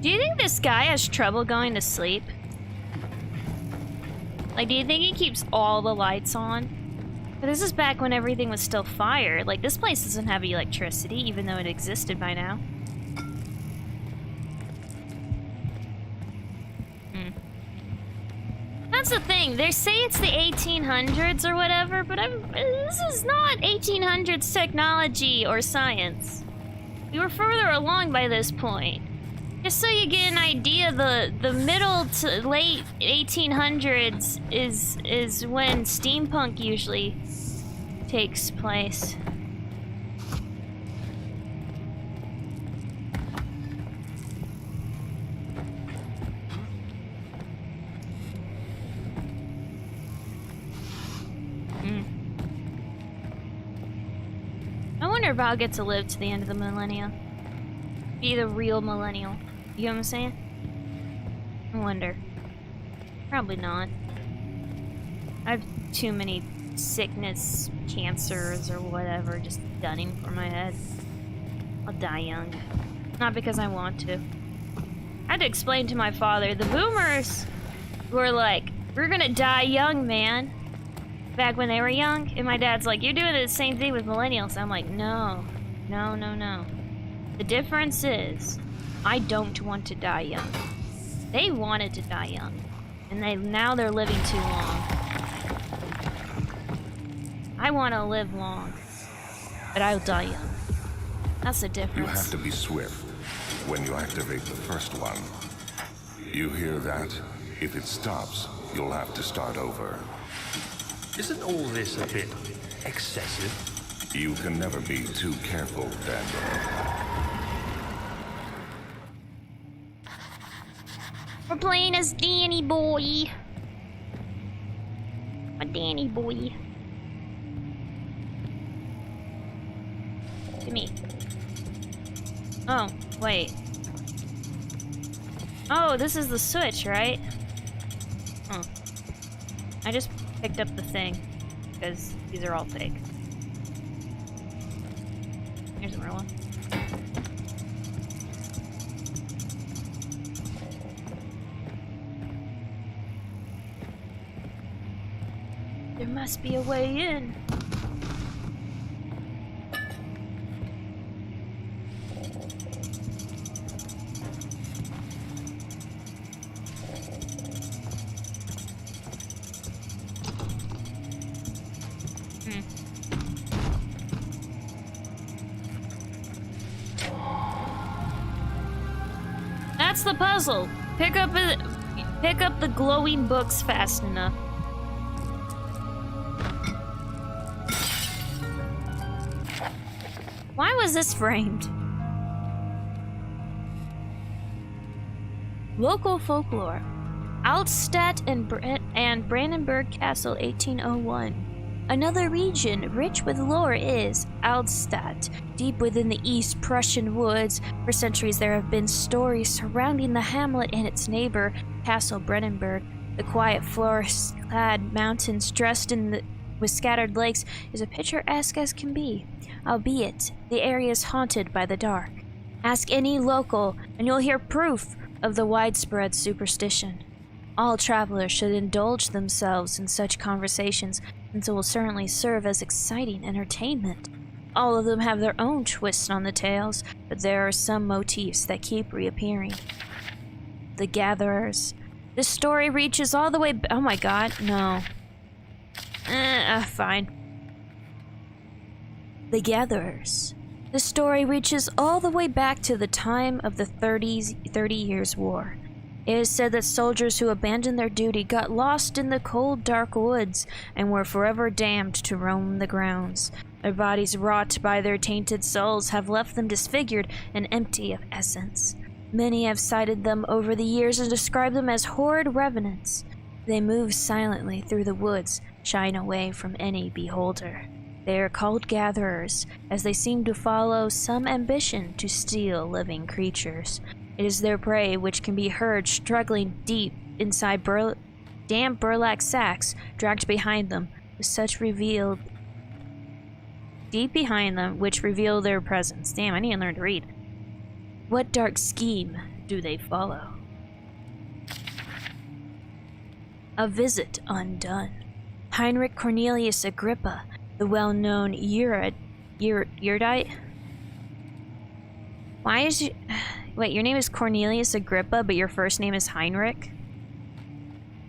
Do you think this guy has trouble going to sleep? Like, do you think he keeps all the lights on? But this is back when everything was still fire. Like, this place doesn't have electricity, even though it existed by now. That's the thing. They say it's the 1800s or whatever, but this is not 1800s technology or science. We were further along by this point. Just so you get an idea, the middle to late 1800s is when steampunk usually takes place. I wonder if I'll get to live to the end of the millennium. Be the real millennial. You know what I'm saying? I wonder. Probably not. I have too many sickness, cancers, or whatever just gunning for my head. I'll die young. Not because I want to. I had to explain to my father, the boomers were like, we're gonna die young, man. Back when they were young, and my dad's like, you're doing the same thing with millennials. I'm like, no. No, no, no. The difference is, I don't want to die young. They wanted to die young, and now they're living too long. I want to live long, but I'll die young. That's the difference. You have to be swift when you activate the first one. You hear that? If it stops, you'll have to start over. Isn't all this a bit excessive? You can never be too careful, Daniel. We're playing as Danny Boy. A Danny Boy. To me. Oh, wait. Oh, this is the switch, right? Huh. I just picked up the thing, because these are all fake. Here's a real one. There must be a way in. That's the puzzle. Pick up the glowing books fast enough. Why was this framed? Local folklore. Altstadt and Brandenburg Castle, 1801. Another region rich with lore is Altstadt. Deep within the East Prussian woods, for centuries there have been stories surrounding the hamlet and its neighbor, Castle Brandenburg. The quiet forest-clad mountains dressed with scattered lakes is as picturesque as can be, albeit the area is haunted by the dark. Ask any local, and you'll hear proof of the widespread superstition. All travelers should indulge themselves in such conversations, since it will certainly serve as exciting entertainment. All of them have their own twists on the tales, but there are some motifs that keep reappearing. The Gatherers. This story reaches all the way oh my god, no. Fine. The Gatherers. The story reaches all the way back to the time of the 30 Years' War. It is said that soldiers who abandoned their duty got lost in the cold, dark woods and were forever damned to roam the grounds. Their bodies, wrought by their tainted souls, have left them disfigured and empty of essence. Many have cited them over the years and described them as horrid revenants. They move silently through the woods, shying away from any beholder. They are called Gatherers, as they seem to follow some ambition to steal living creatures. It is their prey which can be heard struggling deep inside damp burlap sacks dragged behind them, which reveal their presence. Damn, I need to learn to read. What dark scheme do they follow? A visit undone. Heinrich Cornelius Agrippa, the well-known Erudite. Why is you... Wait, your name is Cornelius Agrippa, but your first name is Heinrich?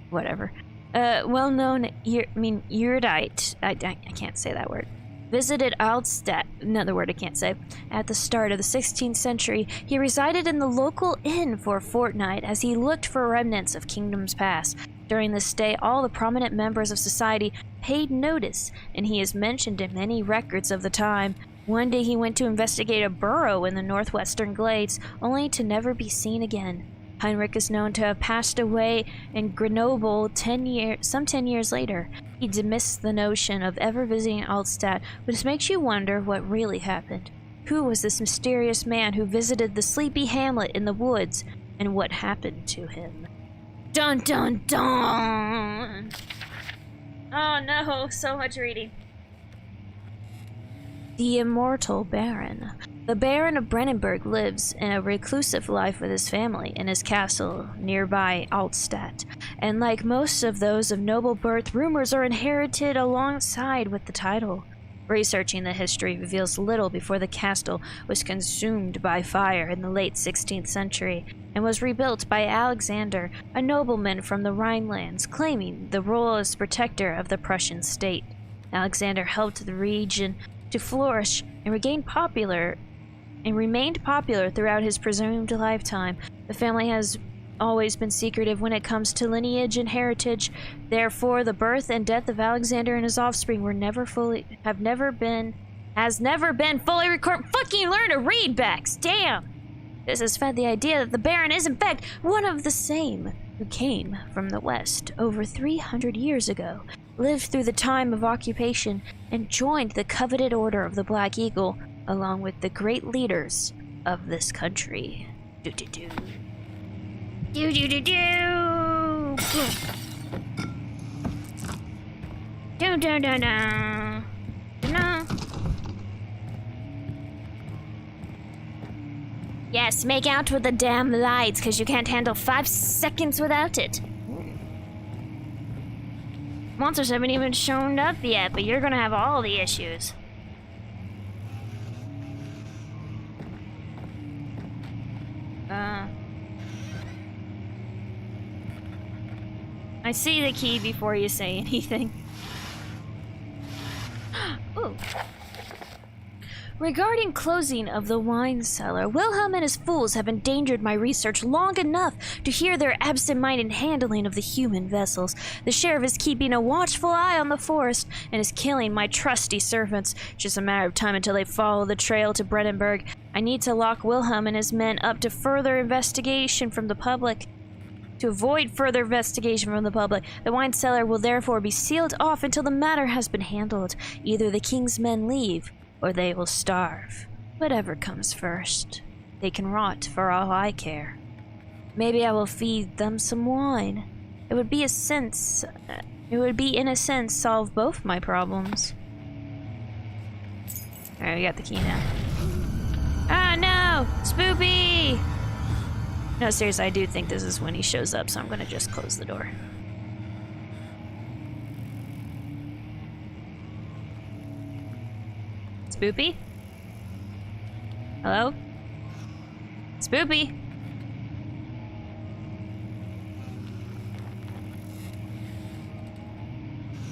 Whatever. Well-known erudite. I can't say that word. Visited Aldstadt, another word I can't say. At the start of the 16th century, he resided in the local inn for a fortnight as he looked for remnants of kingdoms past. During this stay, all the prominent members of society paid notice, and he is mentioned in many records of the time. One day he went to investigate a burrow in the northwestern glades, only to never be seen again. Heinrich is known to have passed away in Grenoble some 10 years later. He dismissed the notion of ever visiting Aldstadt, which makes you wonder what really happened. Who was this mysterious man who visited the sleepy hamlet in the woods, and what happened to him? Dun dun dun! Oh no, so much reading. The Immortal Baron. The Baron of Brennenburg lives in a reclusive life with his family in his castle nearby Altstadt, and like most of those of noble birth, rumors are inherited alongside with the title. Researching the history reveals little before the castle was consumed by fire in the late 16th century and was rebuilt by Alexander, a nobleman from the Rhinelands, claiming the role as protector of the Prussian state. Alexander helped the region to flourish and remained popular throughout his presumed lifetime. The family has always been secretive when it comes to lineage and heritage. Therefore, the birth and death of Alexander and his offspring has never been fully recorded. Fucking learn to read, Bexx! Damn! This has fed the idea that the Baron is in fact one of the same who came from the West over 300 years ago, lived through the time of occupation, and joined the coveted Order of the Black Eagle, along with the great leaders of this country. Do-do-do. Do-do-do-do! Do-do-do-do! No. Yes, make out with the damn lights, because you can't handle 5 seconds without it. Monsters haven't even shown up yet, but you're gonna have all the issues. I see the key before you say anything. Ooh. Regarding closing of the wine cellar, Wilhelm and his fools have endangered my research long enough to hear their absent-minded handling of the human vessels. The sheriff is keeping a watchful eye on the forest and is killing my trusty servants. It's just a matter of time until they follow the trail to Brennenburg. I need to lock Wilhelm and his men up to further investigation from the public. To avoid further investigation from the public, the wine cellar will therefore be sealed off until the matter has been handled. Either the king's men leave, or they will starve. Whatever comes first. They can rot for all I care. Maybe I will feed them some wine. It would in a sense solve both my problems. Alright, we got the key now. Ah, no! Spoopy! No, seriously, I do think this is when he shows up, so I'm gonna just close the door. Spoopy? Hello? Spoopy?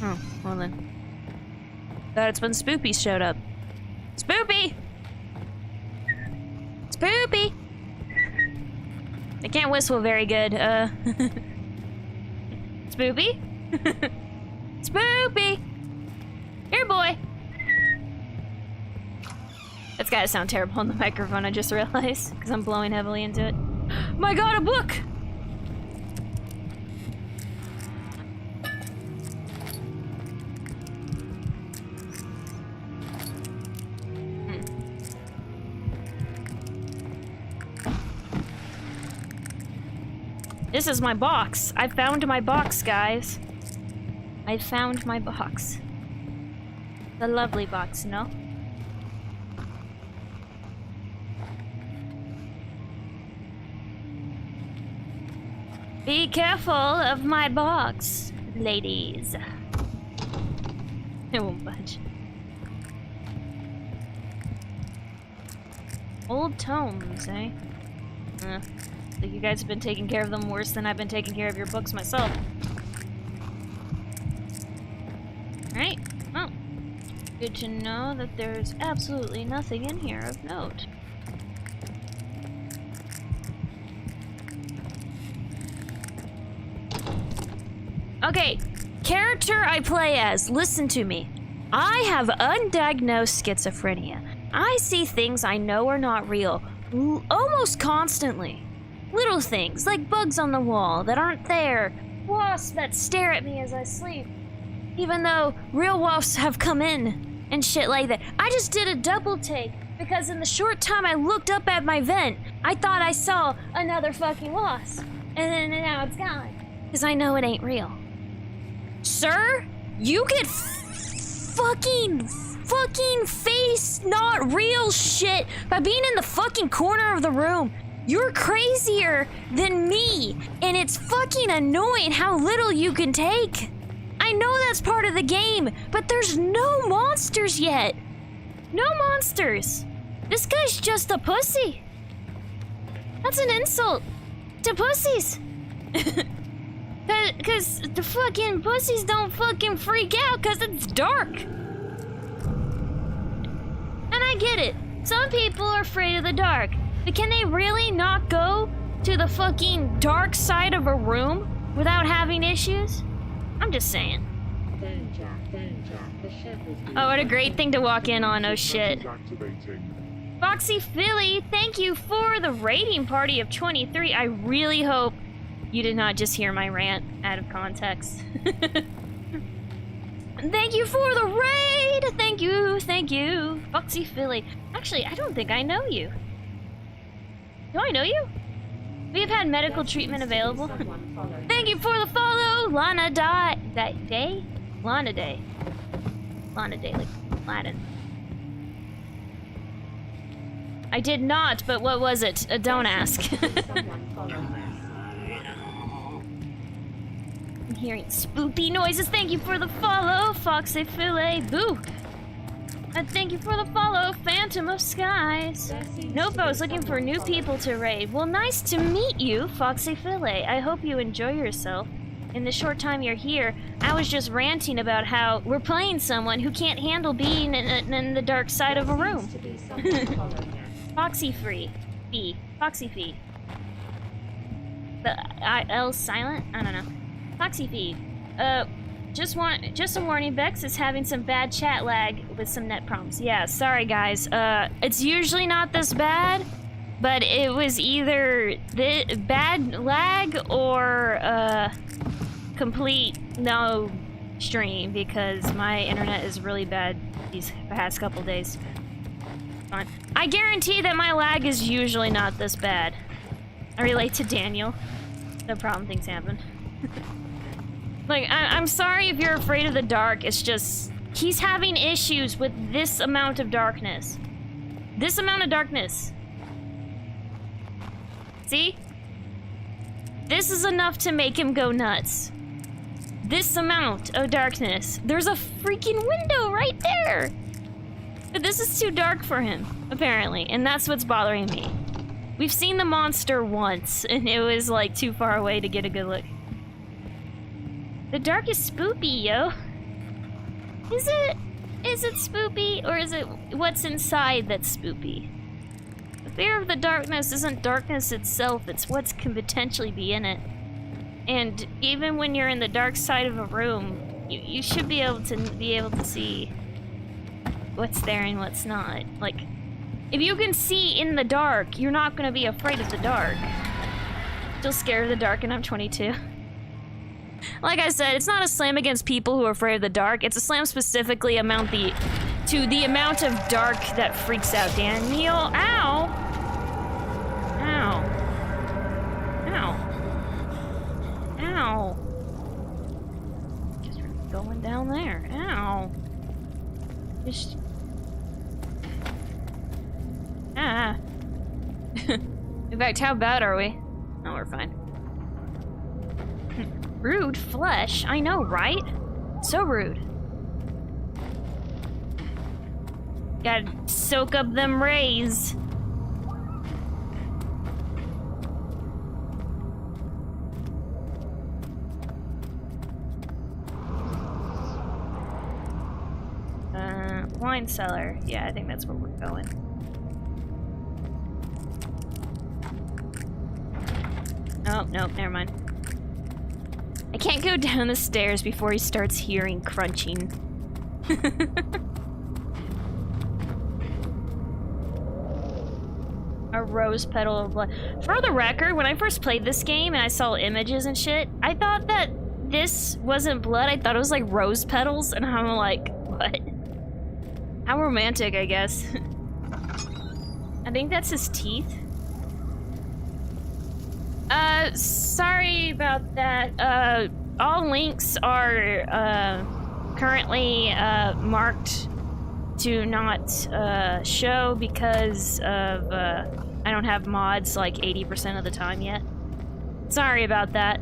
Oh, well then. Thought it's when Spoopy showed up. Spoopy! Spoopy! I can't whistle very good, Spoopy? Spoopy! Here, boy! That's gotta sound terrible on the microphone, I just realized, because I'm blowing heavily into it. My god, a book! This is my box. I found my box, guys. I found my box. The lovely box, no? Be careful of my box, ladies. It won't budge. Old tomes, eh? I think you guys have been taking care of them worse than I've been taking care of your books myself. Right? Well, good to know that there's absolutely nothing in here of note. Okay, character I play as, listen to me. I have undiagnosed schizophrenia. I see things I know are not real, almost constantly. Little things, like bugs on the wall that aren't there, wasps that stare at me as I sleep. Even though real wasps have come in and shit like that. I just did a double take because in the short time I looked up at my vent, I thought I saw another fucking wasp. And then now it's gone. Because I know it ain't real. Sir, you get fucking face not real shit by being in the fucking corner of the room. You're crazier than me, and it's fucking annoying how little you can take. I know that's part of the game, but there's no monsters yet. No monsters. This guy's just a pussy. That's an insult to pussies. Cause the fucking pussies don't fucking freak out cause it's dark. And I get it. Some people are afraid of the dark. But can they really not go to the fucking dark side of a room without having issues? I'm just saying. Oh, what a great thing to walk in on, oh shit. Foxy Philly, thank you for the rating party of 23. I really hope you did not just hear my rant out of context. Thank you for the raid! Thank you. Foxy Philly. Actually, I don't think I know you. Do I know you? We have had medical treatment available. Thank you for the follow! Lana Day? Lana Day. Lana Day, like Latin. I did not, but what was it? Don't ask. I'm hearing spoopy noises. Thank you for the follow, Foxy Filet. Boo! And thank you for the follow, Phantom of Skies. Nope, I was looking for new people to raid. Well, nice to meet you, Foxy Filet. I hope you enjoy yourself. In the short time you're here, I was just ranting about how we're playing someone who can't handle being in the dark side of a room. Foxy Free. Fee. Foxy Fee. The L's silent? I don't know. Foxy Fee. Just a warning, Bexx is having some bad chat lag with some net problems. Yeah, sorry guys. It's usually not this bad, but it was either bad lag or complete no stream because my internet is really bad these past couple days. Fine. I guarantee that my lag is usually not this bad. I relate to Daniel. No problem, things happen. Like, I'm sorry if you're afraid of the dark, it's just... He's having issues with this amount of darkness. This amount of darkness. See? This is enough to make him go nuts. This amount of darkness. There's a freaking window right there! But this is too dark for him, apparently, and that's what's bothering me. We've seen the monster once, and it was, like, too far away to get a good look. The dark is spoopy, yo. Is it spoopy, or is it what's inside that's spoopy? The fear of the darkness isn't darkness itself, it's what can potentially be in it. And even when you're in the dark side of a room, you should be able to see what's there and what's not. Like, if you can see in the dark, you're not gonna be afraid of the dark. Still scared of the dark, and I'm 22. Like I said, it's not a slam against people who are afraid of the dark. It's a slam specifically to the amount of dark that freaks out Daniel. Ow! Ow. Ow. Ow. Just going down there. Ow. Just... Ah. In fact, how bad are we? No, we're fine. Rude flesh. I know, right? So rude. Gotta soak up them rays. Wine cellar. Yeah, I think that's where we're going. Oh, nope, never mind. I can't go down the stairs before he starts hearing crunching. A rose petal of blood. For the record, when I first played this game and I saw images and shit, I thought that this wasn't blood. I thought it was like rose petals, and I'm like, what? How romantic, I guess. I think that's his teeth. Sorry about that. All links are, currently, marked to not, show because of, I don't have mods like 80% of the time yet. Sorry about that.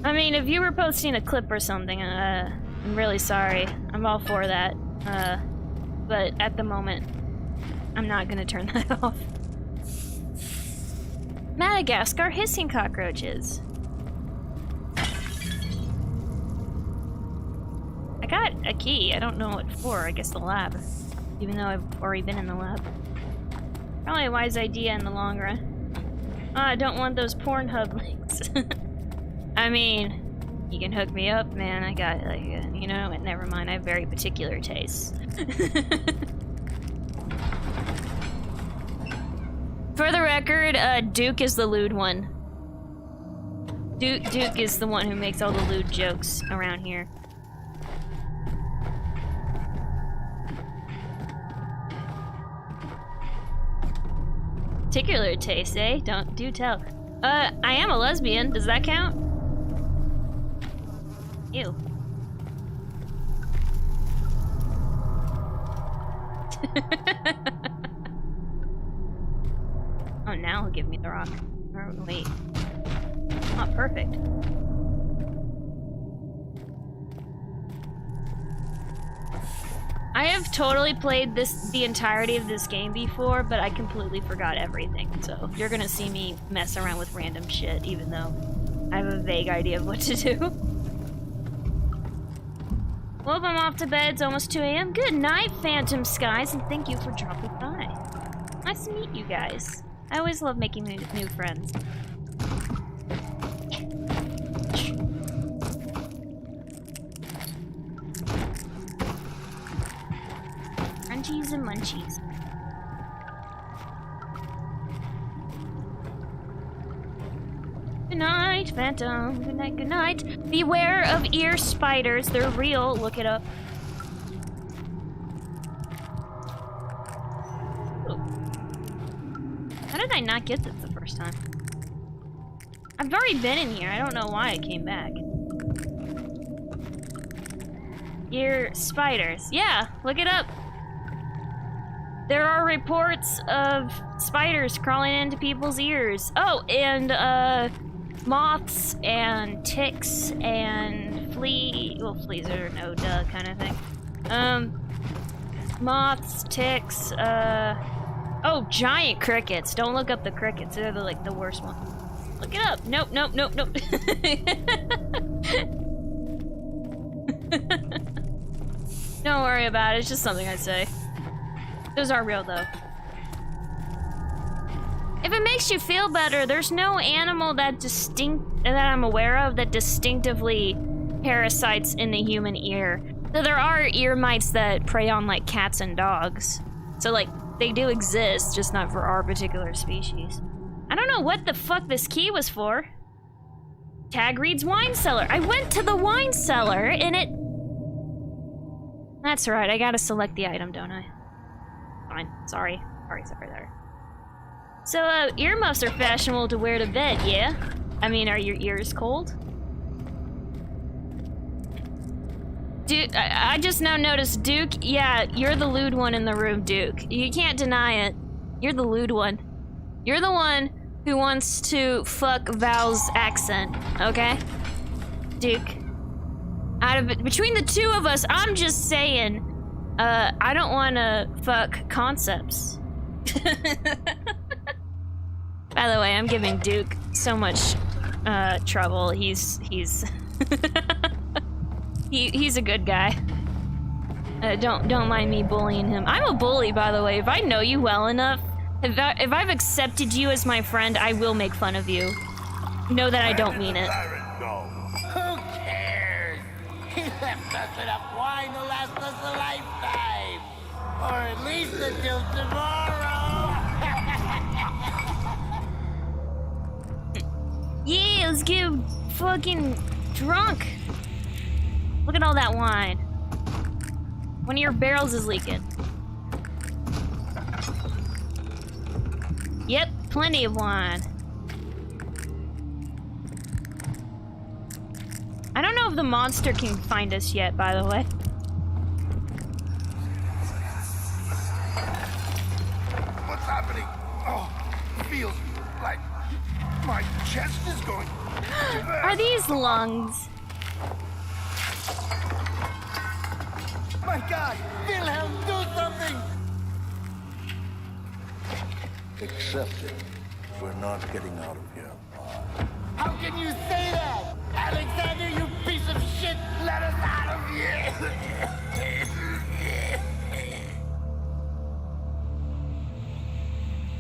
I mean, if you were posting a clip or something, I'm really sorry. I'm all for that. But at the moment, I'm not gonna turn that off. Madagascar hissing cockroaches. I got a key. I don't know what for. I guess the lab. Even though I've already been in the lab. Probably a wise idea in the long run. I don't want those Pornhub links. I mean, you can hook me up, man. I got, like, you know, never mind. I have very particular tastes. For the record, Duke is the lewd one. Duke is the one who makes all the lewd jokes around here. Particular taste, eh? Do tell. I am a lesbian. Does that count? Ew. Oh, now he'll give me the rock. Or, wait. Not perfect. I have totally played the entirety of this game before, but I completely forgot everything. So you're gonna see me mess around with random shit, even though I have a vague idea of what to do. Well, I'm off to bed. It's almost 2 a.m. Good night, Phantom Skies, and thank you for dropping by. Nice to meet you guys. I always love making new friends. Crunchies and munchies. Good night, Phantom. Good night, good night. Beware of ear spiders. They're real. Look it up. Ooh. How did I not get this the first time? I've already been in here. I don't know why I came back. Ear spiders. Yeah, look it up. There are reports of spiders crawling into people's ears. Oh, and moths and ticks and fleas are no duh kind of thing. Moths, ticks, oh, giant crickets. Don't look up the crickets. They're like the worst one. Look it up. Nope. Don't worry about it. It's just something I say. Those are real, though. If it makes you feel better, there's no animal that I'm aware of that distinctively parasites in the human ear. So there are ear mites that prey on, like, cats and dogs. So, like, they do exist, just not for our particular species. I don't know what the fuck this key was for. Tag reads wine cellar. I went to the wine cellar, and it... That's right, I gotta select the item, don't I? Fine. Sorry there. So, earmuffs are fashionable to wear to bed, yeah? I mean, are your ears cold? Duke, I just now noticed, Duke, yeah, you're the lewd one in the room, Duke. You can't deny it. You're the lewd one. You're the one who wants to fuck Val's accent, okay? Duke. Between the two of us, I'm just saying, I don't want to fuck concepts. By the way, I'm giving Duke so much trouble. He's he's a good guy. Don't mind me bullying him. I'm a bully, by the way. If I know you well enough, if I've accepted you as my friend, I will make fun of you. Know that I don't mean it. Who cares? He left us enough wine to last us a lifetime. Or at least until tomorrow. Yeah, let's get fucking drunk. Look at all that wine. One of your barrels is leaking. Yep, plenty of wine. I don't know if the monster can find us yet, by the way. What's happening? Oh, it feels like my chest is going. Are these lungs? My God, Wilhelm, do something! Accept it. We're not getting out of here. How can you say that? Alexander, you piece of shit, let us out of here!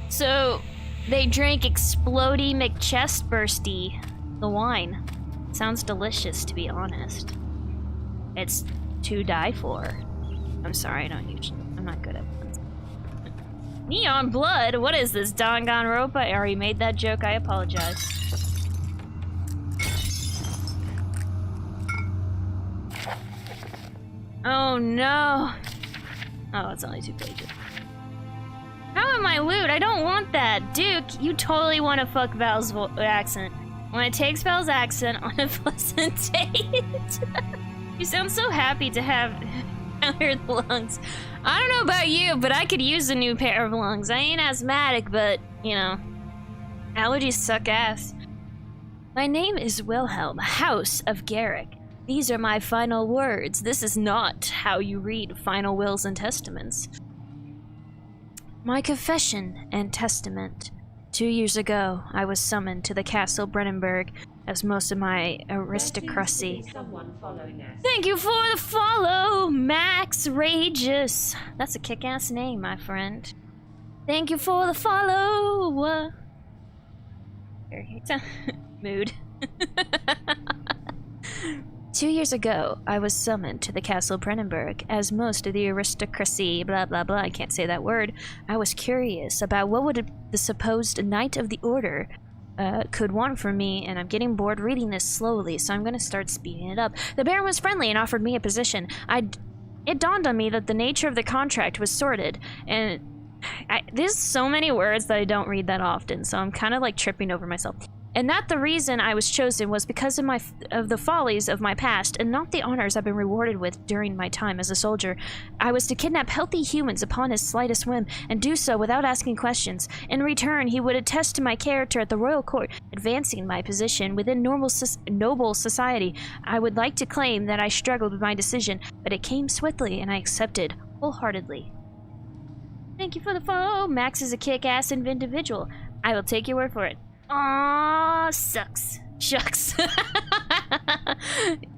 So, they drank Explodey McChestbursty, the wine. Sounds delicious, to be honest. It's to die for. I'm sorry, I'm not good at this. Neon blood? What is this, Danganronpa? I already made that joke, I apologize. Oh no! Oh, it's only 2 pages. How am I loot? I don't want that! Duke, you totally want to fuck Val's accent. When I take Val's accent on a pleasant date. You sound so happy to have colored lungs. I don't know about you, but I could use a new pair of lungs. I ain't asthmatic, but, you know, allergies suck ass. My name is Wilhelm, House of Garrick. These are my final words. This is not how you read final wills and testaments. My confession and testament. 2 years ago, I was summoned to the Castle Brennenburg as most of my aristocracy. Thank you for the follow, Max Rageous. That's a kick-ass name, my friend. Thank you for the follow. Mood. 2 years ago, I was summoned to the Castle Brennenburg as most of the aristocracy, blah blah blah, I can't say that word. I was curious about what would the supposed Knight of the Order could want from me, and I'm getting bored reading this slowly, so I'm gonna start speeding it up. The Baron was friendly and offered me a position. It dawned on me that the nature of the contract was sordid, and there's so many words that I don't read that often, so I'm kind of like tripping over myself. And that the reason I was chosen was because of the follies of my past, and not the honors I've been rewarded with during my time as a soldier. I was to kidnap healthy humans upon his slightest whim, and do so without asking questions. In return, he would attest to my character at the royal court, advancing my position within noble society. I would like to claim that I struggled with my decision, but it came swiftly, and I accepted wholeheartedly. Thank you for the follow. Max is a kick-ass individual. I will take your word for it. Aww, sucks. Shucks.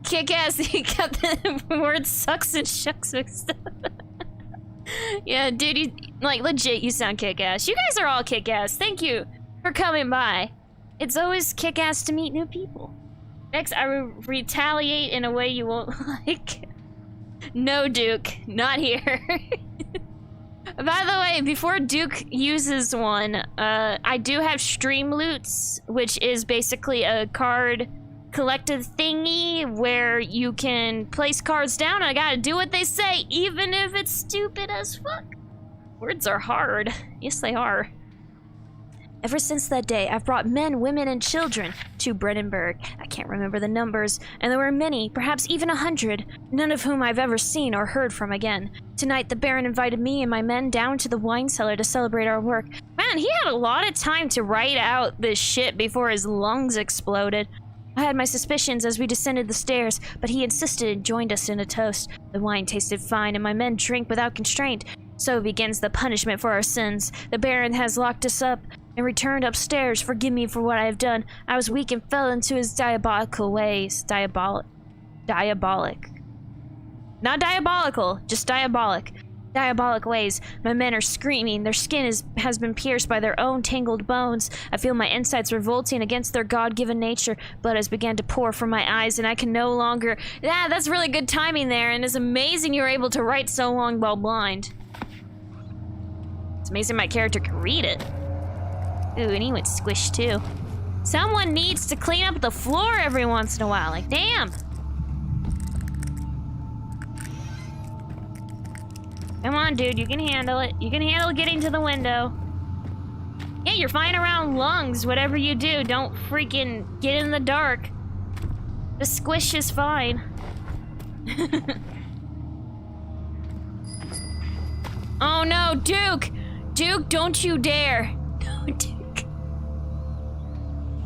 Kick-ass, he got the word sucks and shucks mixed up. Yeah, dude, you, like, legit, you sound kick-ass. You guys are all kick-ass. Thank you for coming by. It's always kick-ass to meet new people. Next, I will retaliate in a way you won't like. No, Duke, not here. By the way, before Duke uses one, I do have Stream Loots, which is basically a card collective thingy where you can place cards down. I gotta do what they say, even if it's stupid as fuck. Words are hard. Yes, they are. Ever since that day, I've brought men, women, and children to Brennenburg. I can't remember the numbers, and there were many, perhaps even 100, none of whom I've ever seen or heard from again. Tonight, the Baron invited me and my men down to the wine cellar to celebrate our work. Man, he had a lot of time to write out this shit before his lungs exploded. I had my suspicions as we descended the stairs, but he insisted and joined us in a toast. The wine tasted fine, and my men drank without constraint. So begins the punishment for our sins. The Baron has locked us up and returned upstairs. Forgive me for what I have done. I was weak and fell into his diabolical ways. Diabolic. Not diabolical, just diabolic. Diabolic ways. My men are screaming. Their skin has been pierced by their own tangled bones. I feel my insides revolting against their God-given nature. Blood has begun to pour from my eyes, and I can no longer... Yeah, that's really good timing there, and it's amazing you were able to write so long while blind. It's amazing my character can read it. Ooh, and he went squish too. Someone needs to clean up the floor every once in a while. Like, damn. Come on, dude, you can handle it. You can handle getting to the window. Yeah, you're flying around lungs. Whatever you do, don't freaking get in the dark. The squish is fine. Oh no, Duke! Duke, don't you dare! No, Duke.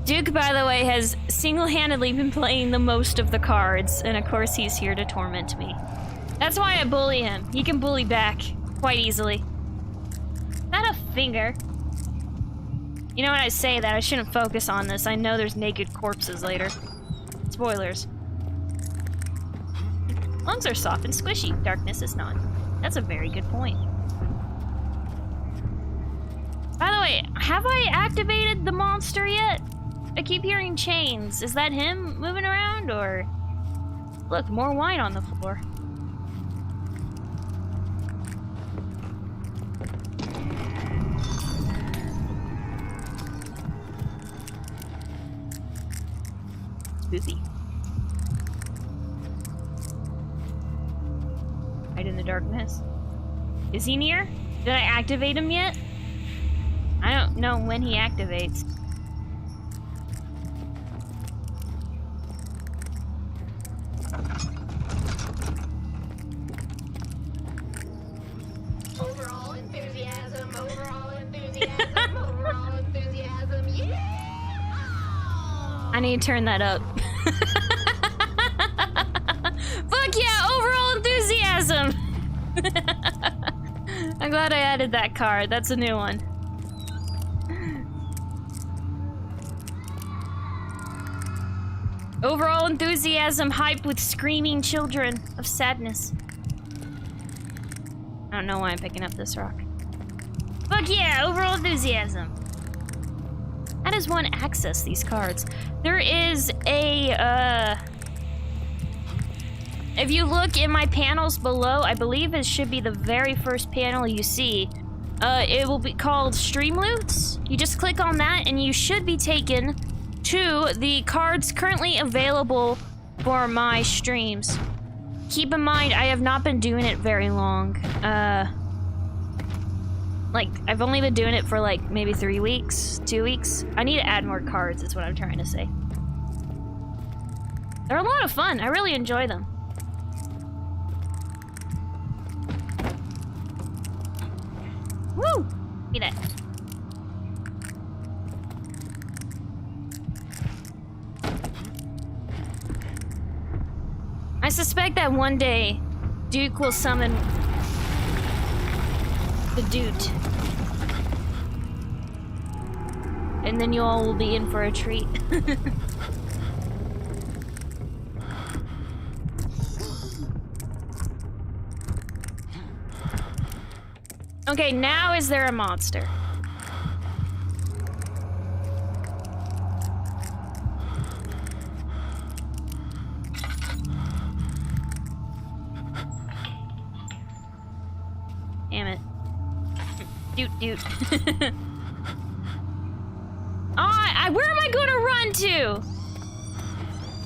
Duke, by the way, has single-handedly been playing the most of the cards, and of course he's here to torment me. That's why I bully him. He can bully back quite easily. Not a finger. You know, when I say that, I shouldn't focus on this. I know there's naked corpses later. Spoilers. Lungs are soft and squishy. Darkness is not. That's a very good point. By the way, have I activated the monster yet? I keep hearing chains. Is that him moving around, or... Look, more wine on the floor. Spooky. Hide in the darkness. Is he near? Did I activate him yet? I don't know when he activates. Overall enthusiasm, yeah! I need to turn that up. Fuck yeah, overall enthusiasm! I'm glad I added that card. That's a new one. Overall enthusiasm, hype with screaming children of sadness. I don't know why I'm picking up this rock. Fuck yeah, overall enthusiasm. How does one access these cards? There is a, if you look in my panels below, I believe it should be the very first panel you see. It will be called Stream Loots. You just click on that and you should be taken to the cards currently available for my streams. Keep in mind, I have not been doing it very long. Like, I've only been doing it for like maybe 3 weeks, 2 weeks. I need to add more cards, is what I'm trying to say. They're a lot of fun. I really enjoy them. Woo! Look at that. I suspect that one day, Duke will summon the Dude. And then you all will be in for a treat. Okay, now is there a monster? Damn it. Doot. Where am I gonna run to?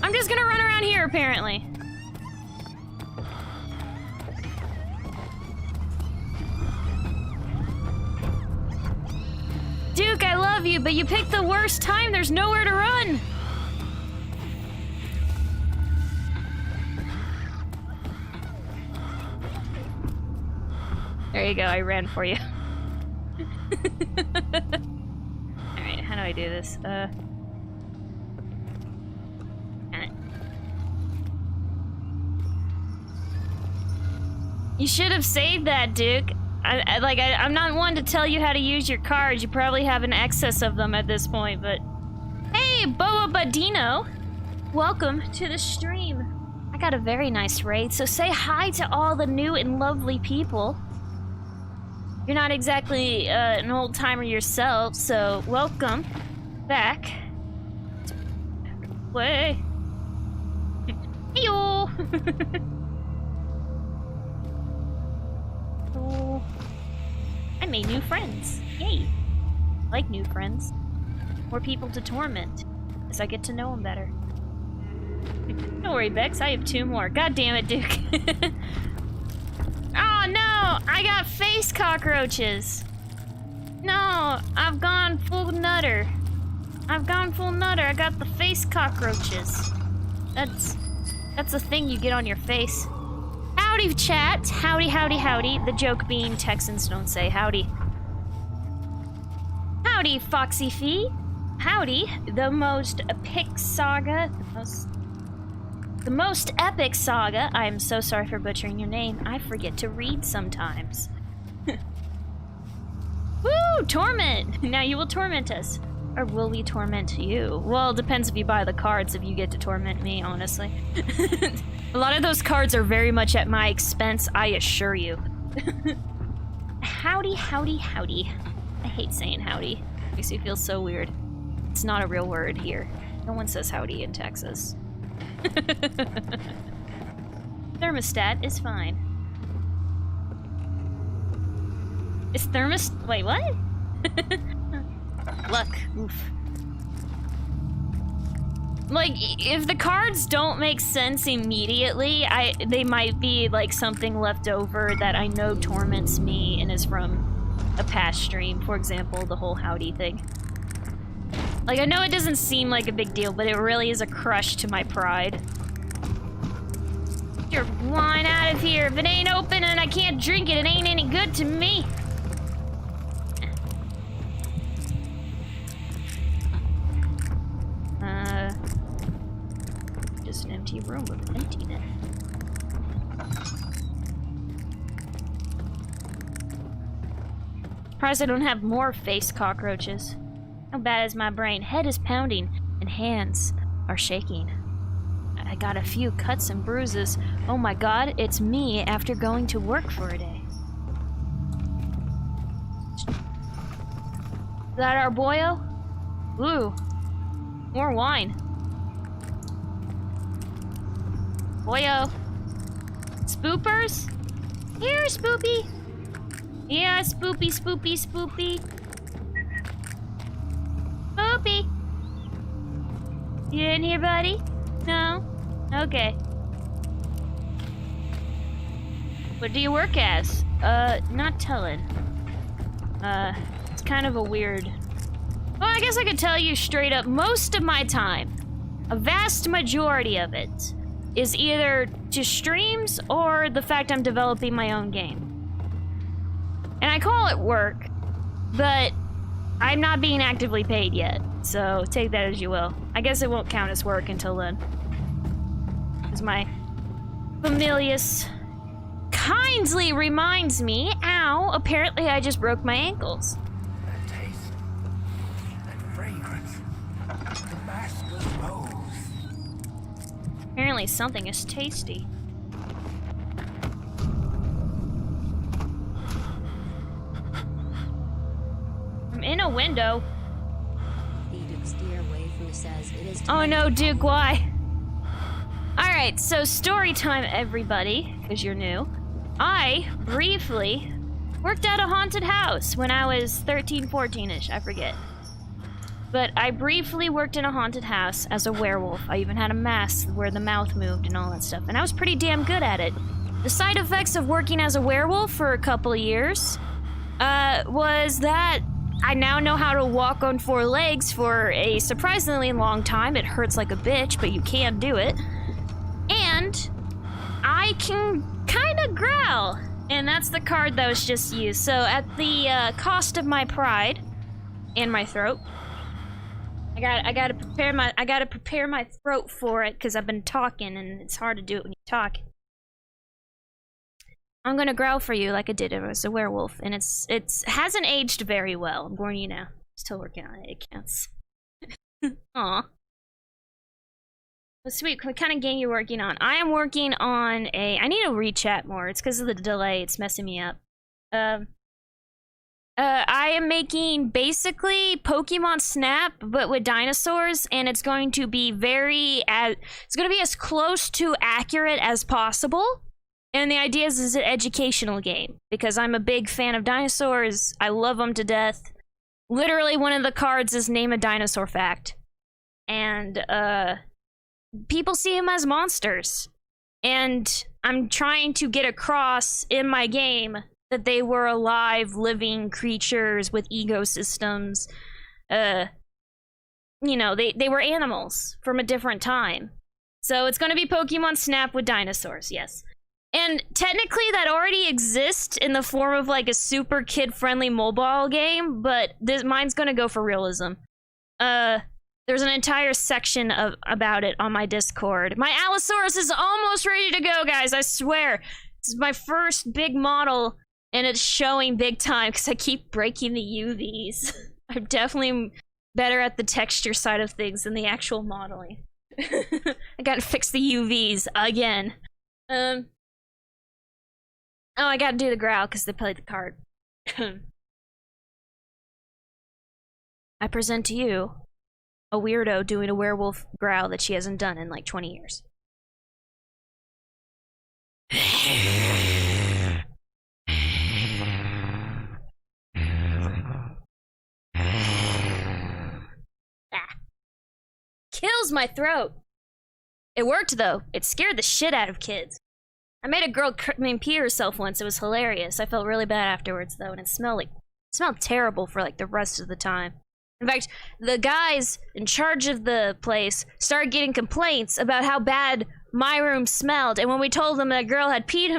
I'm just gonna run around here, apparently. Duke, I love you, but you picked the worst time. There's nowhere to run. There you go, I ran for you. Alright, how do I do this? You should have saved that, Duke. I'm not one to tell you how to use your cards. You probably have an excess of them at this point, but... Hey, Boa Badino! Welcome to the stream. I got a very nice raid, so say hi to all the new and lovely people. You're not exactly an old-timer yourself, so welcome back. Way. Heyo! Oh, I made new friends. Yay! I like new friends. More people to torment as I get to know them better. Don't worry, Bexx. I have 2 more. God damn it, Duke. Oh no! I got face cockroaches. No, I've gone full nutter. I got the face cockroaches. That's a thing you get on your face. Howdy, chat. Howdy, howdy, howdy. The joke being Texans don't say howdy. Howdy, Foxy Fee. Howdy, the most epic saga. The most epic saga. I'm so sorry for butchering your name. I forget to read sometimes. Woo! Torment! Now you will torment us. Or will we torment you? Well, it depends if you buy the cards, if you get to torment me, honestly. A lot of those cards are very much at my expense, I assure you. Howdy, howdy, howdy. I hate saying howdy. Makes me feel so weird. It's not a real word here. No one says howdy in Texas. Thermostat is fine. Is wait, what? Luck. Oof. Like, if the cards don't make sense immediately, they might be like something left over that I know torments me and is from a past stream. For example, the whole howdy thing. Like, I know it doesn't seem like a big deal, but it really is a crush to my pride. Get your wine out of here. If it ain't open and I can't drink it, it ain't any good to me. Just an empty room with emptiness. Surprised I don't have more face cockroaches. How bad is my brain? Head is pounding and hands are shaking. I got a few cuts and bruises. Oh my god, it's me after going to work for a day. Is that our boyo? Ooh, more wine. Boyo. Spoopers? Here, Spoopy. Yeah, Spoopy, Spoopy, Spoopy. Spoopy. You in here, buddy? No? Okay. What do you work as? Not telling. It's kind of a weird... Well, I guess I could tell you straight up, most of my time, a vast majority of it, is either to streams or the fact I'm developing my own game. And I call it work, but I'm not being actively paid yet, so take that as you will. I guess it won't count as work until then. Because my familius kindly reminds me, ow, apparently I just broke my ankles. That taste, that fragrance, the maskless rose. Apparently something is tasty. I'm in a window. Oh no, Duke, why? Alright, so story time, everybody, because you're new. I briefly worked at a haunted house when I was 13, 14-ish, I forget. But I briefly worked in a haunted house as a werewolf. I even had a mask where the mouth moved and all that stuff, and I was pretty damn good at it. The side effects of working as a werewolf for a couple of years was that I now know how to walk on 4 legs for a surprisingly long time. It hurts like a bitch, but you can do it. And I can kind of growl. And that's the card that was just used. So at the cost of my pride and my throat, I gotta prepare my throat for it because I've been talking and it's hard to do it when you talk. I'm gonna growl for you like I did if it was a werewolf, and it's hasn't aged very well. I'm warning you now. Still working on it. It counts. Aw. Well, sweet. What kind of game you working on? I am working on a. I need to rechat more. It's because of the delay. It's messing me up. I am making basically Pokemon Snap, but with dinosaurs, and it's going to be it's going to be as close to accurate as possible. And the idea is it's an educational game, because I'm a big fan of dinosaurs. I love them to death. Literally, one of the cards is name a dinosaur fact. And, people see them as monsters. And I'm trying to get across in my game that they were alive, living creatures with ecosystems. You know, they were animals from a different time. So it's going to be Pokemon Snap with dinosaurs, yes. And technically that already exists in the form of like a super kid-friendly mobile game, but mine's going to go for realism. There's an entire section about it on my Discord. My Allosaurus is almost ready to go, guys, I swear. It's my first big model, and it's showing big time because I keep breaking the UVs. I'm definitely better at the texture side of things than the actual modeling. I gotta fix the UVs again. Oh, I gotta do the growl because they played the card. I present to you a weirdo doing a werewolf growl that she hasn't done in like 20 years. Kills my throat. It worked though. It scared the shit out of kids. I made a girl pee herself once. It was hilarious. I felt really bad afterwards though, and it smelled terrible for like the rest of the time. In fact, the guys in charge of the place started getting complaints about how bad my room smelled, and when we told them that girl had peed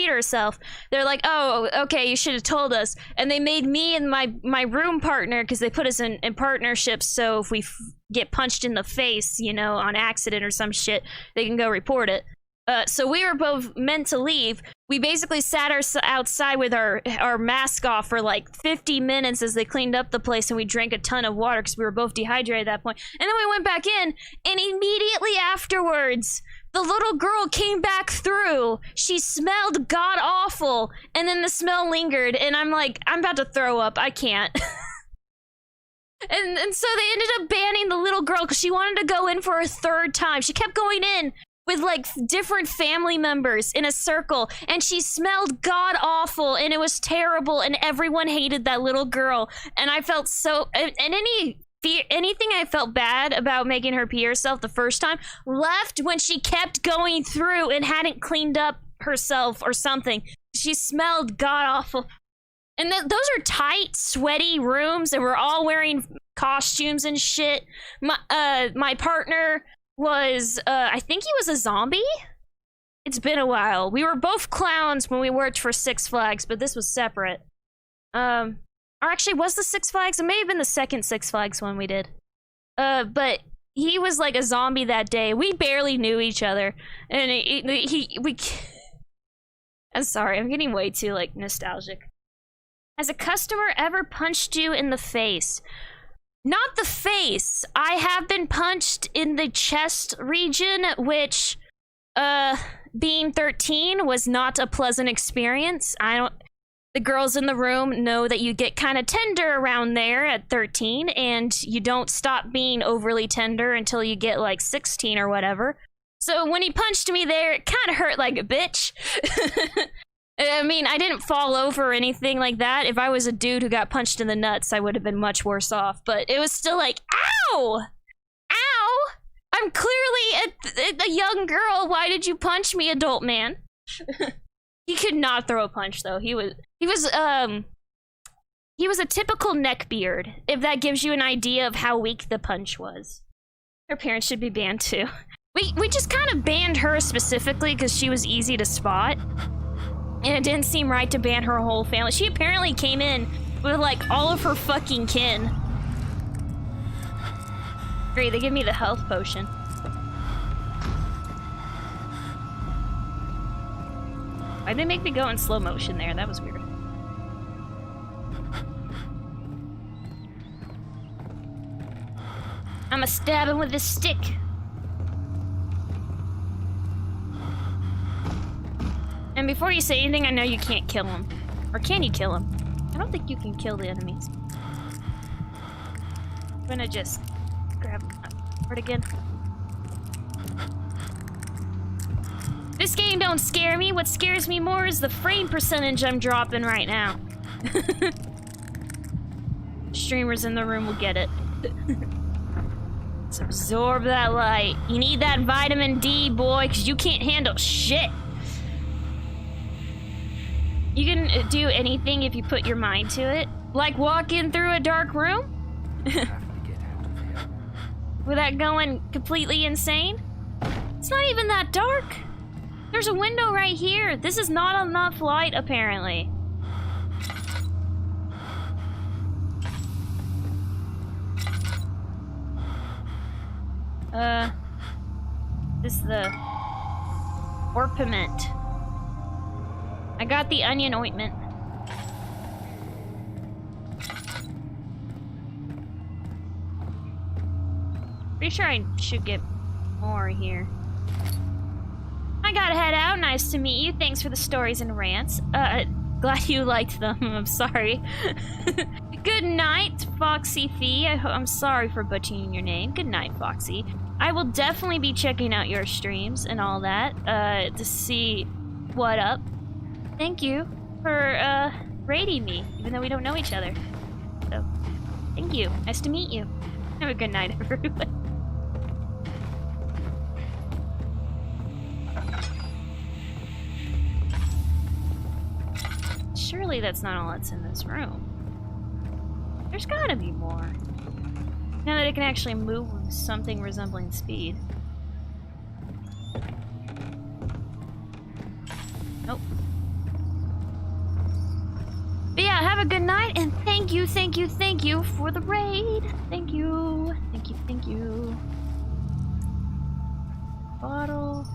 herself, they're like, oh, okay, you should have told us. And they made me and my room partner, because they put us in partnerships, so if we get punched in the face, you know, on accident or some shit, they can go report it. So we were both meant to leave. We basically sat outside with our mask off for like 50 minutes as they cleaned up the place, and we drank a ton of water because we were both dehydrated at that point. And then we went back in, and immediately afterwards, the little girl came back through. She smelled god awful, and then the smell lingered, and I'm like, I'm about to throw up. I can't. and so they ended up banning the little girl because she wanted to go in for a third time. She kept going in with like different family members in a circle, and she smelled god awful, and it was terrible, and everyone hated that little girl. And I felt so, and anything I felt bad about making her pee herself the first time left when she kept going through and hadn't cleaned up herself or something. She smelled god awful. And those are tight, sweaty rooms, and we're all wearing costumes and shit. My partner was, I think he was a zombie? It's been a while. We were both clowns when we worked for Six Flags, but this was separate. Or actually, was the Six Flags? It may have been the second Six Flags one we did. But he was like a zombie that day. We barely knew each other. And I'm sorry, I'm getting way too, like, nostalgic. Has a customer ever punched you in the face? Not the face. I have been punched in the chest region, which, being 13 was not a pleasant experience. The girls in the room know that you get kind of tender around there at 13, and you don't stop being overly tender until you get like 16 or whatever. So when he punched me there, it kind of hurt like a bitch. I mean, I didn't fall over or anything like that. If I was a dude who got punched in the nuts, I would have been much worse off. But it was still like, ow! Ow! I'm clearly a young girl. Why did you punch me, adult man? He could not throw a punch, though. He was a typical neckbeard, if that gives you an idea of how weak the punch was. Her parents should be banned, too. We just kind of banned her specifically because she was easy to spot. And it didn't seem right to ban her whole family. She apparently came in with, like, all of her fucking kin. Great, they give me the health potion. Why'd they make me go in slow motion there? That was weird. I'ma stab him with this stick. And before you say anything, I know you can't kill him. Or can you kill him? I don't think you can kill the enemies. I'm gonna just grab it again. This game don't scare me. What scares me more is the frame percentage I'm dropping right now. Streamers in the room will get it. Let's absorb that light. You need that vitamin D, boy, because you can't handle shit. You can do anything if you put your mind to it. Like walk in through a dark room? Without going completely insane? It's not even that dark. There's a window right here. This is not enough light, apparently. This is the orpiment. I got the onion ointment. Pretty sure I should get more here. I gotta head out. Nice to meet you. Thanks for the stories and rants. Glad you liked them. I'm sorry. Good night, Foxy Fee. I'm sorry for butchering your name. Good night, Foxy. I will definitely be checking out your streams and all that, to see what up. Thank you for, raiding me, even though we don't know each other. So, thank you. Nice to meet you. Have a good night, everyone. Surely that's not all that's in this room. There's gotta be more. Now that it can actually move with something resembling speed. Nope. But yeah, have a good night, and thank you for the raid. Thank you. Bottles.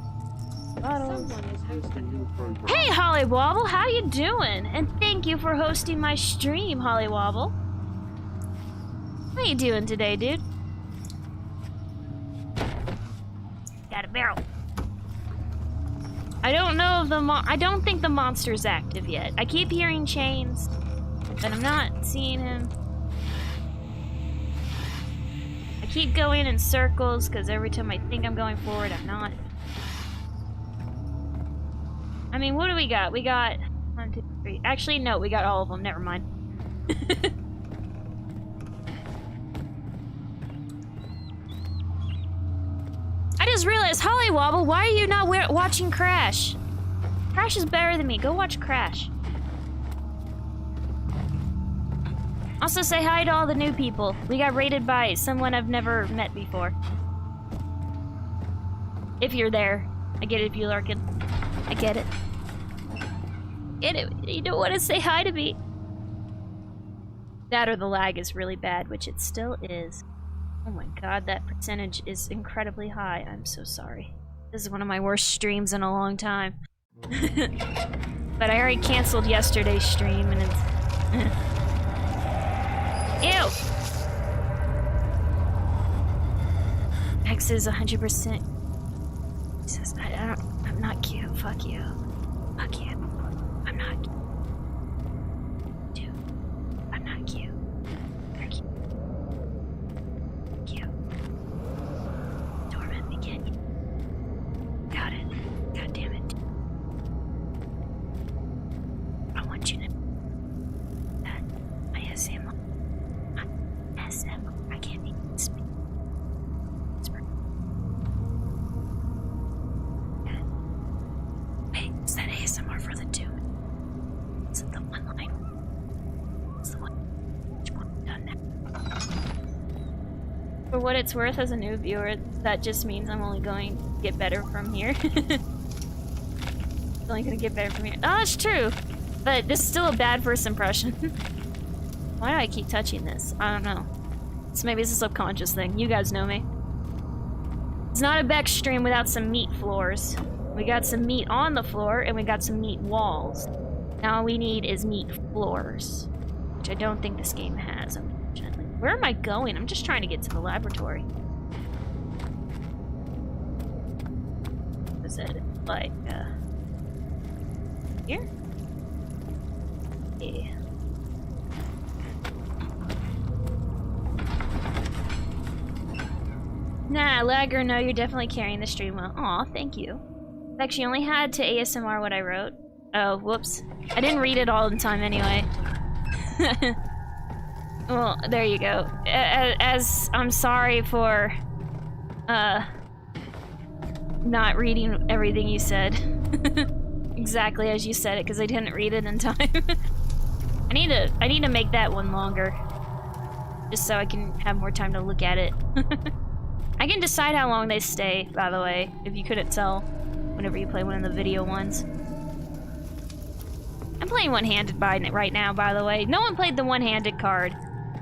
Hey, Holly Wobble, how you doing? And thank you for hosting my stream, Holly Wobble. How you doing today, dude? Got a barrel. I don't know if I don't think the monster's active yet. I keep hearing chains, but I'm not seeing him. I keep going in circles because every time I think I'm going forward, I'm not. I mean, what do we got? We got 1, 2, 3. Actually, no, we got all of them. Never mind. I just realized, Holly Wobble, why are you not watching Crash? Crash is better than me. Go watch Crash. Also, say hi to all the new people. We got raided by someone I've never met before. If you're there. I get it if you're lurking. I get it. Get it. You don't want to say hi to me. That or the lag is really bad, which it still is. Oh my god, that percentage is incredibly high. I'm so sorry. This is one of my worst streams in a long time. But I already canceled yesterday's stream and it's... Ew! X is 100%. He says, I'm not cute. Fuck you. Fuck you. I'm not cute. Dude, I'm not cute. You're cute. Cute. Torment begin. Got it. God damn it. I want you to... That. I SM. I can't even speak. Wait, is that ASMR for the tune? Is it the one line? It's the one. Which one done now? For what it's worth, as a new viewer, that just means I'm only going to get better from here. It's only going to get better from here. Oh, that's true. But this is still a bad first impression. Why do I keep touching this? I don't know. So maybe it's a subconscious thing. You guys know me. It's not a Bexx stream without some meat floors. We got some meat on the floor, and we got some meat walls. Now all we need is meat floors, which I don't think this game has, unfortunately. Where am I going? I'm just trying to get to the laboratory. Is it like, here? Yeah. Nah, Lagger, no, you're definitely carrying the stream well. Aw, thank you. Bexx, you only had to ASMR what I wrote. Oh, whoops. I didn't read it all in time anyway. Well, there you go. As I'm sorry for, not reading everything you said. Exactly as you said it, because I didn't read it in time. I need to make that one longer. Just so I can have more time to look at it. I can decide how long they stay, by the way, if you couldn't tell, whenever you play one of the video ones. I'm playing one-handed right now, by the way. No one played the one-handed card,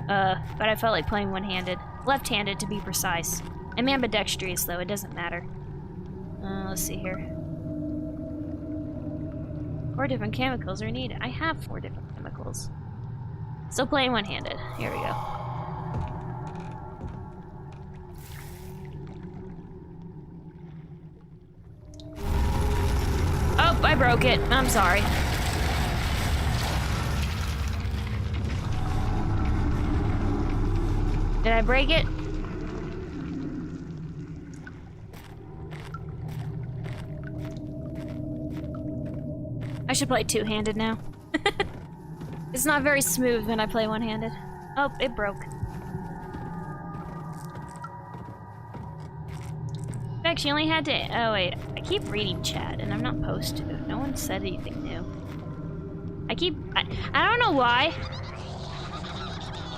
but I felt like playing one-handed. Left-handed, to be precise. I'm ambidextrous, though. It doesn't matter. Let's see here. 4 different chemicals are needed. I have 4 different chemicals. Still playing one-handed. Here we go. Oh, I broke it. I'm sorry. Did I break it? I should play two-handed now. It's not very smooth when I play one-handed. Oh, it broke. Bexx, you only had to... Oh, wait. I keep reading chat, and I'm not supposed to. No one said anything new. I don't know why.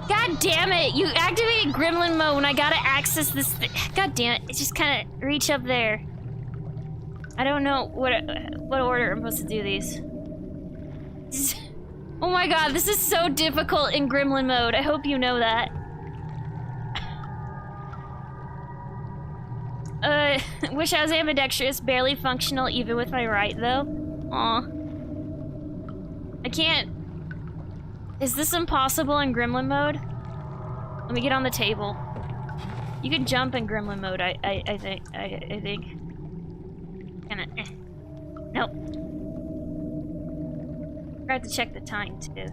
God damn it! You activated gremlin mode when I gotta access this God damn it. It's just kinda reach up there. I don't know what order I'm supposed to do these. Oh my god, this is so difficult in gremlin mode. I hope you know that. Wish I was ambidextrous, barely functional even with my right though. Aw. I can't. Is this impossible in gremlin mode? Let me get on the table. You can jump in gremlin mode, I think. I think. Kinda, Nope. I have to check the time too.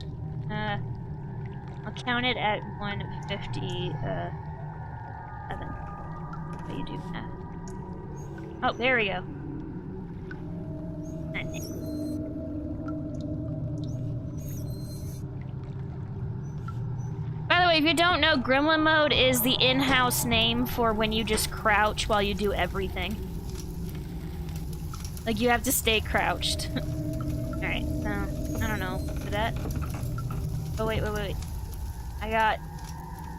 I'll count it at 1:57. How you do math? Oh, there we go. By the way, if you don't know, gremlin mode is the in-house name for when you just crouch while you do everything. Like, you have to stay crouched. Alright, so, I don't know. For that? Oh, wait. I got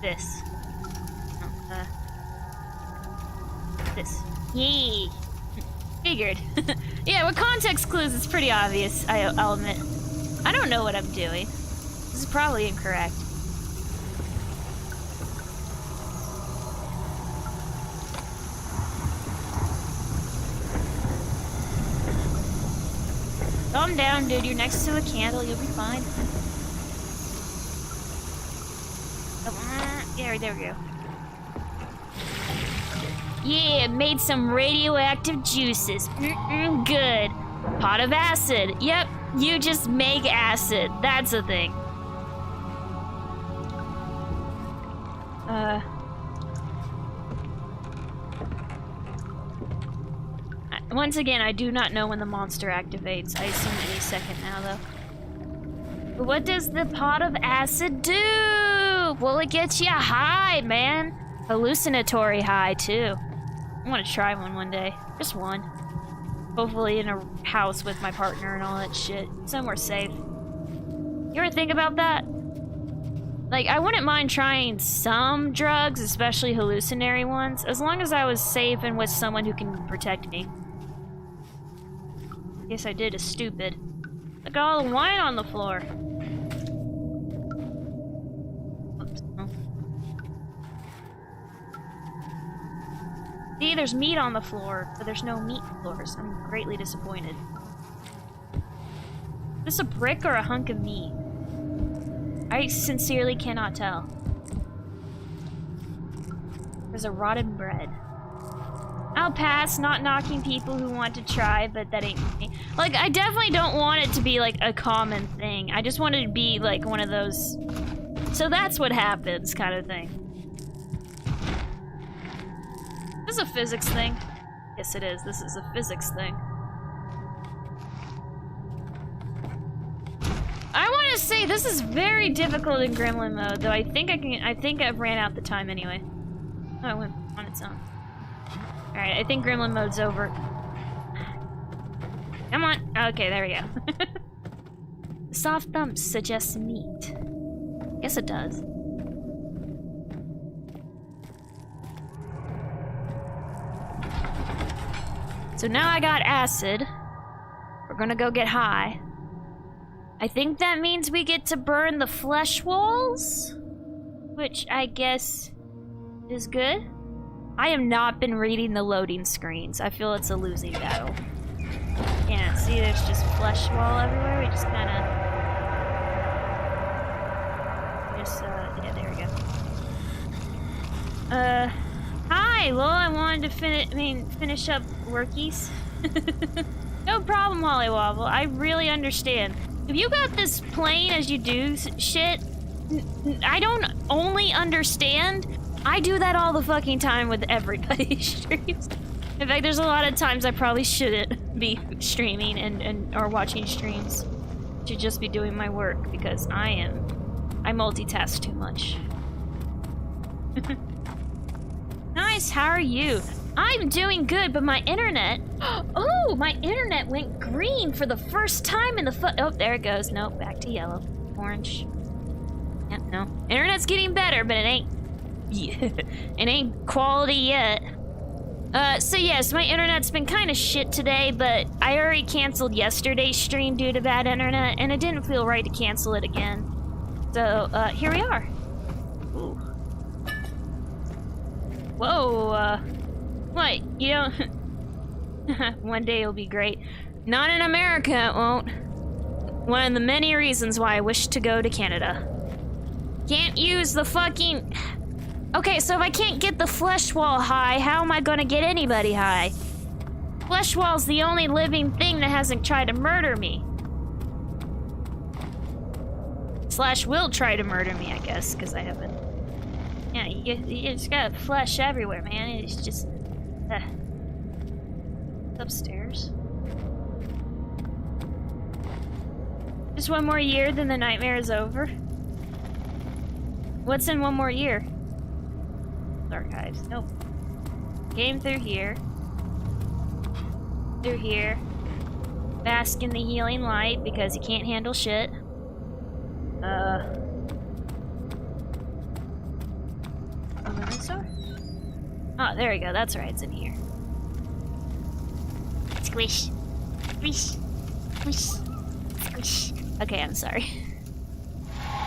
this. Oh, this. Yay! Figured. Yeah, with context clues, it's pretty obvious, I'll admit. I don't know what I'm doing. This is probably incorrect. Calm down, dude. You're next to a candle. You'll be fine. Yeah, there we go. Yeah, made some radioactive juices. Good. Pot of acid. Yep, you just make acid. That's a thing. Once again, I do not know when the monster activates. I assume any second now, though. But what does the pot of acid do? Well, it gets you high, man. Hallucinatory high, too. I want to try one day. Just one. Hopefully in a house with my partner and all that shit. Somewhere safe. You ever think about that? Like, I wouldn't mind trying some drugs, especially hallucinatory ones, as long as I was safe and with someone who can protect me. Guess I did is stupid. Look at all the wine on the floor. Oops. See, there's meat on the floor, but there's no meat floors. I'm greatly disappointed. Is this a brick or a hunk of meat? I sincerely cannot tell. There's a rotten bread. I'll pass, not knocking people who want to try, but that ain't me. Like, I definitely don't want it to be, like, a common thing. I just want it to be, like, one of those... So that's what happens kind of thing. This is a physics thing. Yes, it is. This is a physics thing. I want to say this is very difficult in Gremlin mode, though I think I've ran out the time anyway. Oh, it went on its own. Alright, I think Gremlin mode's over. Come on. Okay, there we go. Soft thumps suggests meat. Yes, it does. So now I got acid. We're gonna go get high. I think that means we get to burn the flesh walls? Which I guess is good. I have not been reading the loading screens. I feel it's a losing battle. Yeah, see there's just flesh wall everywhere. We just kinda... yeah, there we go. Hi, well, I wanted to finish up workies. No problem, Holly Wobble. I really understand. If you got this plain as you do shit, I don't only understand. I do that all the fucking time with everybody's streams. In fact, there's a lot of times I probably shouldn't be streaming and or watching streams. I should just be doing my work because I multitask too much. Nice, how are you? I'm doing good, but my internet... Oh, my internet went green for the first time in the Oh, there it goes. Nope, back to yellow. Orange. Yep, no. Internet's getting better, but it ain't... Yeah, it ain't quality yet. So yes, my internet's been kind of shit today, but I already canceled yesterday's stream due to bad internet, and it didn't feel right to cancel it again. So, here we are. Ooh. Whoa, what? You don't... One day it'll be great. Not in America, it won't. One of the many reasons why I wish to go to Canada. Can't use the fucking... Okay, so if I can't get the flesh wall high, how am I gonna get anybody high? Flesh wall's the only living thing that hasn't tried to murder me. Slash will try to murder me, I guess, because I haven't... Yeah, you just got flesh everywhere, man. It's just... It's upstairs. Just one more year, then the nightmare is over. What's in one more year? Archives. Nope. Came through here. Through here. Bask in the healing light because he can't handle shit. Oh, there we go. That's right. It's in here. Squish. Squish. Squish. Squish. Okay, I'm sorry.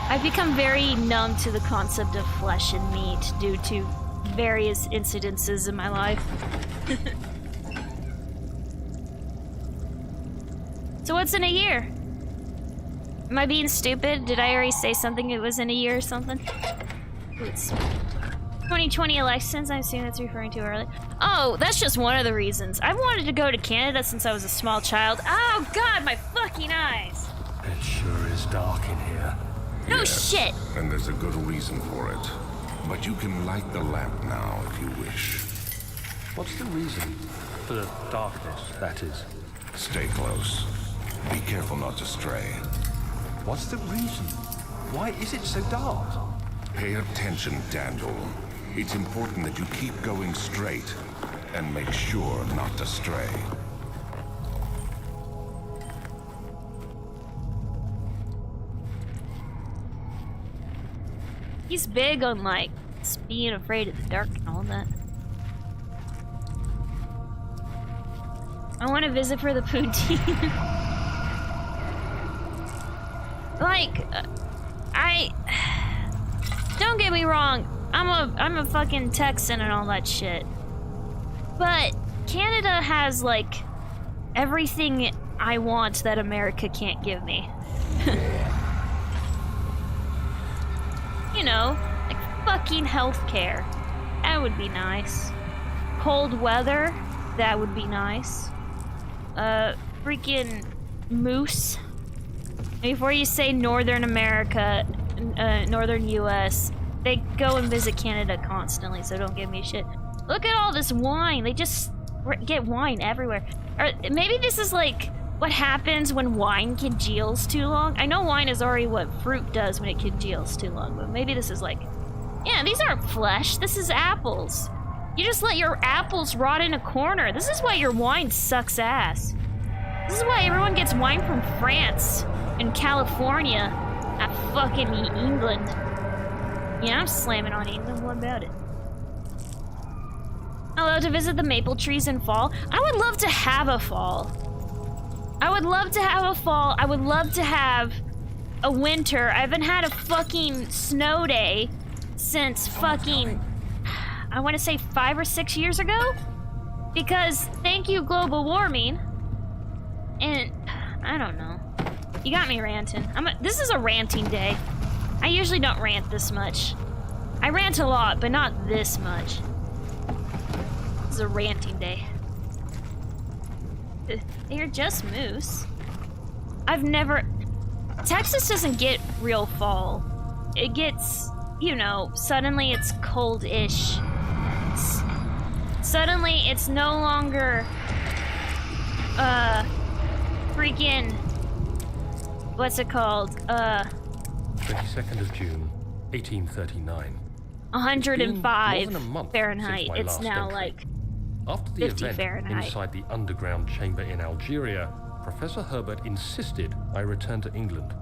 I've become very numb to the concept of flesh and meat due to various incidences in my life. So what's in a year? Am I being stupid? Did I already say something it was in a year or something? Ooh, it's 2020 elections, I assume that's referring to earlier. Oh, that's just one of the reasons. I've wanted to go to Canada since I was a small child. Oh god, my fucking eyes! It sure is dark in here. No Yes, shit! and there's a good reason for it. But you can light the lamp now if you wish. What's the reason for the darkness, that is? Stay close. Be careful not to stray. What's the reason? Why is it so dark? Pay attention, Daniel. It's important that you keep going straight and make sure not to stray. He's big on, like, being afraid of the dark and all that. I want to visit for the poutine. Like, don't get me wrong. I'm a fucking Texan and all that shit. But Canada has, like, everything I want that America can't give me. You know, like fucking healthcare. That would be nice. Cold weather. That would be nice. Freaking moose. Before you say Northern America, Northern US, they go and visit Canada constantly, so don't give me shit. Look at all this wine. They just get wine everywhere. Or maybe this is like what happens when wine congeals too long. I know wine is already what fruit does when it congeals too long, but maybe this is like, yeah, these aren't flesh. This is apples. You just let your apples rot in a corner. This is why your wine sucks ass. This is why everyone gets wine from France and California, not fucking England. Yeah, I'm slamming on England. What about it? I love to visit the maple trees in fall. I would love to have a fall. I would love to have a fall. I would love to have a winter. I haven't had a fucking snow day since fucking, I want to say 5 or 6 years ago? Because thank you, global warming. And I don't know. You got me ranting. This is a ranting day. I usually don't rant this much. I rant a lot, but not this much. This is a ranting day. They're just moose. I've never... Texas doesn't get real fall. It gets, you know, suddenly it's cold-ish. Suddenly it's no longer... freaking... What's it called? 22nd of June, 1839. 105 Fahrenheit. It's now entry. like After the 50 event Fahrenheit. inside the underground chamber in Algeria, Professor Herbert insisted I return to England.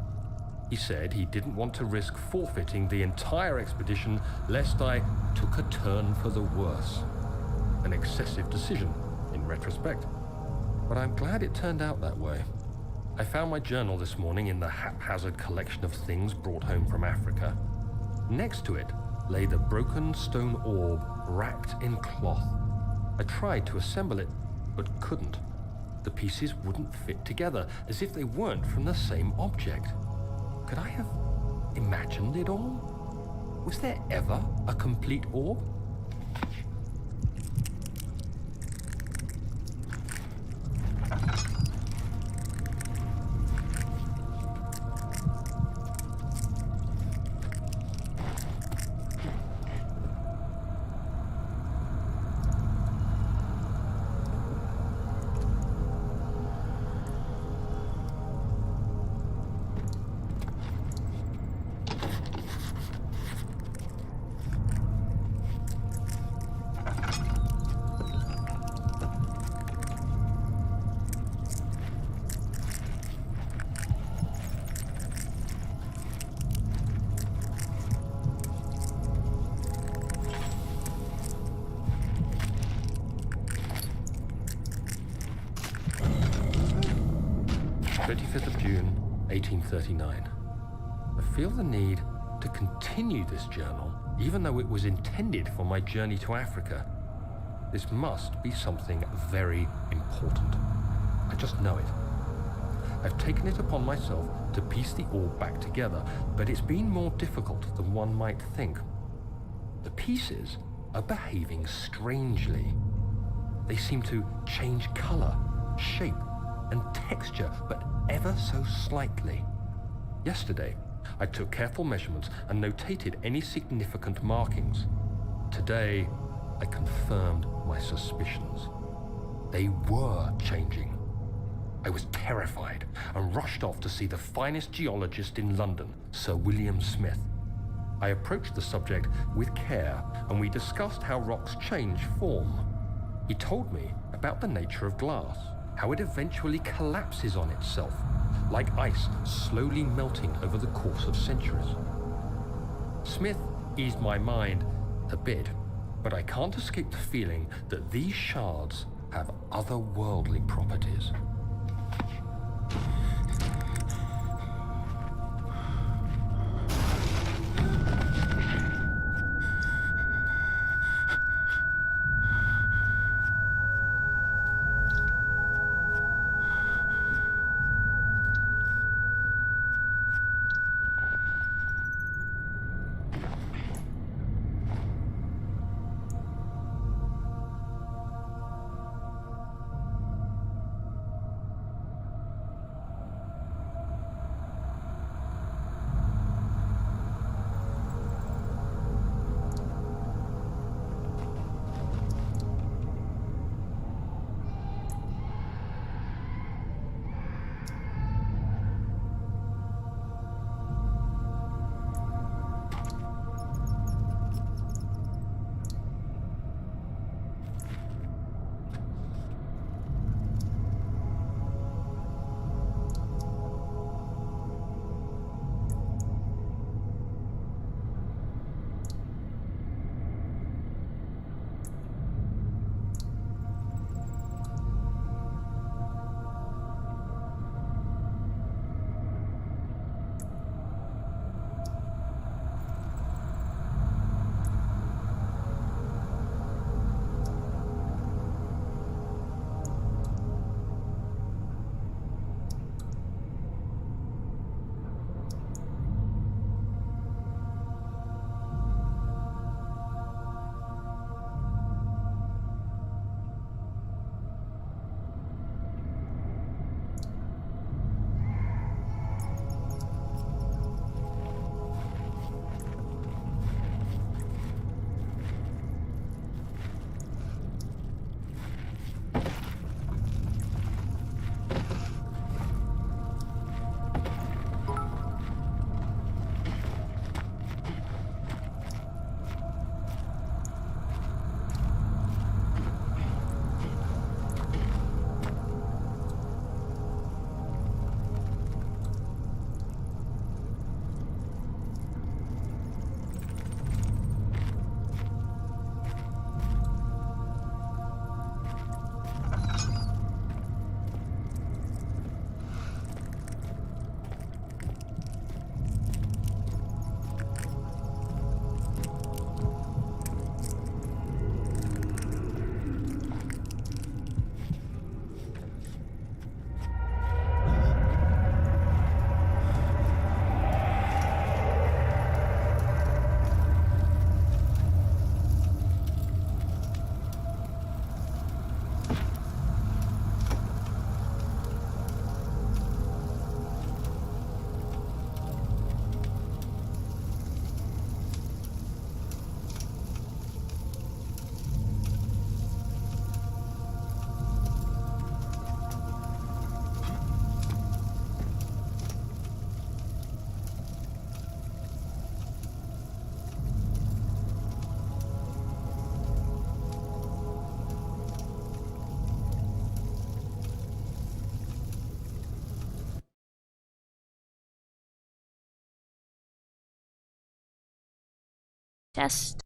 He said he didn't want to risk forfeiting the entire expedition lest I took a turn for the worse. An excessive decision, in retrospect. But I'm glad it turned out that way. I found my journal this morning in the haphazard collection of things brought home from Africa. Next to it lay the broken stone orb wrapped in cloth. I tried to assemble it, but couldn't. The pieces wouldn't fit together, as if they weren't from the same object. Could I have imagined it all? Was there ever a complete orb? Of June, 1839. I feel the need to continue this journal, even though it was intended for my journey to Africa. This must be something very important. I just know it. I've taken it upon myself to piece the orb back together, but it's been more difficult than one might think. The pieces are behaving strangely. They seem to change color, shape, and texture, but ever so slightly. Yesterday, I took careful measurements and notated any significant markings. Today, I confirmed my suspicions. They were changing. I was terrified and rushed off to see the finest geologist in London, Sir William Smith. I approached the subject with care and we discussed how rocks change form. He told me about the nature of glass, how it eventually collapses on itself, like ice slowly melting over the course of centuries. Smith eased my mind a bit, but I can't escape the feeling that these shards have otherworldly properties. Test.